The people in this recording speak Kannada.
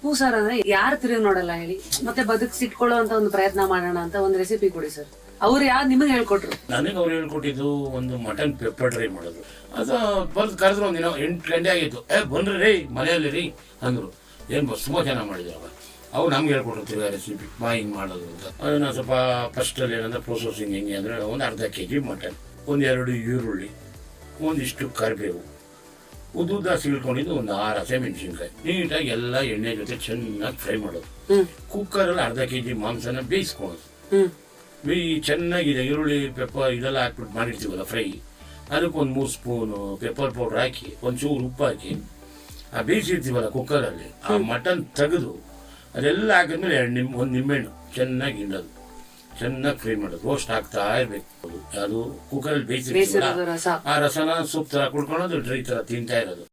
ಅಪ್ಪು ಸರ್ ಅಂದ್ರೆ ಯಾರು ತಿರುಗಿ ನೋಡಲ್ಲ ಹೇಳಿ, ಮತ್ತೆ ಬದುಕಿಸಿಟ್ಕೊಳ್ಳೋ ಅಂತ ಒಂದು ಪ್ರಯತ್ನ ಮಾಡೋಣ ಅಂತ ಒಂದು ರೆಸಿಪಿ ಕೊಡಿ ಸರ್. ಅವ್ರು ಯಾರು ನಿಮಗೆ ಹೇಳ್ಕೊಟ್ರು? ನನಗೆ ಅವ್ರು ಹೇಳ್ಕೊಟ್ಟಿದ್ದು ಒಂದು ಮಟನ್ ಪೆಪ್ಪರ್ ಡ್ರೈ ಮಾಡೋದು. ಅದು ಬಂದು ಕರೆದ್ರು ಒಂದಿನ 8 ಗಂಟೆ ಆಗಿತ್ತು. ಬನ್ರಿ ರೀ ಮನೆಯಲ್ಲಿ ರೀ ಅಂದರು. ಏನು ಬಸ್ ತುಂಬ ಚೆನ್ನಾಗಿ ಮಾಡಿದ್ರು. ಅವ್ರು ನಮ್ಗೆ ಹೇಳ್ಕೊಟ್ಟಿರ್ತೀವಿ ರೆಸಿಪಿ ಹಿಂಗೆ ಮಾಡೋದು ಅಂತ. ಅದನ್ನು ಸ್ವಲ್ಪ ಫಸ್ಟಲ್ಲಿ ಏನಂದ್ರೆ ಪ್ರೊಸೆಸಿಂಗ್ ಹೆಂಗೆ ಅಂದರೆ ಒಂದು ಅರ್ಧ kg ಮಟನ್, 1-2 ಈರುಳ್ಳಿ, ಒಂದಿಷ್ಟು ಕರಿಬೇವು, ಉದ್ದ ಸಿಳ್ಕೊಂಡಿದ್ದು ಒಂದು 6 ಹಸಿಮೆಣಸಿನ್ಕಾಯಿ ನೀಟಾಗಿ ಎಲ್ಲ ಎಣ್ಣೆ ಜೊತೆ ಚೆನ್ನಾಗಿ ಫ್ರೈ ಮಾಡೋದು. ಕುಕ್ಕರಲ್ಲಿ ಅರ್ಧ kg ಮಾಂಸನ ಬೇಯಿಸ್ಕೊಳ್ಳೋದು. ಚೆನ್ನಾಗಿದೆ ಈರುಳ್ಳಿ ಪೆಪ್ಪರ್ ಇದೆಲ್ಲ ಹಾಕ್ಬಿಟ್ಟು ಮಾಡಿರ್ತೀವಲ್ಲ ಫ್ರೈ, ಅದಕ್ಕೆ ಒಂದು 3 ಸ್ಪೂನು ಪೆಪ್ಪರ್ ಪೌಡ್ರ್ ಹಾಕಿ ಒಂಚೂರು ಉಪ್ಪು ಹಾಕಿ ಆ ಬೇಯಿಸಿರ್ತೀವಲ್ಲ ಕುಕ್ಕರಲ್ಲಿ ಆ ಮಟನ್ ತೆಗೆದು ಅದೆಲ್ಲ ಹಾಕಿದ್ಮೇಲೆ ಒಂದು ನಿಂಬೆಹಣ್ಣು ಚೆನ್ನಾಗಿ ಹಿಂಡೋದು, ಚೆನ್ನಾಗಿ ಫ್ರೈ ಮಾಡೋದು. ರೋಸ್ಟ್ ಆಗ್ತಾ ಇರಬೇಕು. ಅದು ಕುಕ್ಕರಲ್ಲಿ ಬೇಯಿಸಿರ್ತೀವಲ್ಲ ಆ ರಸನ ಸೂಪ್ ತರ ಕುಡ್ಕೊಳ್ಳೋದು, ಡ್ರೈ ತರ ತಿಂತಾ ಇರೋದು.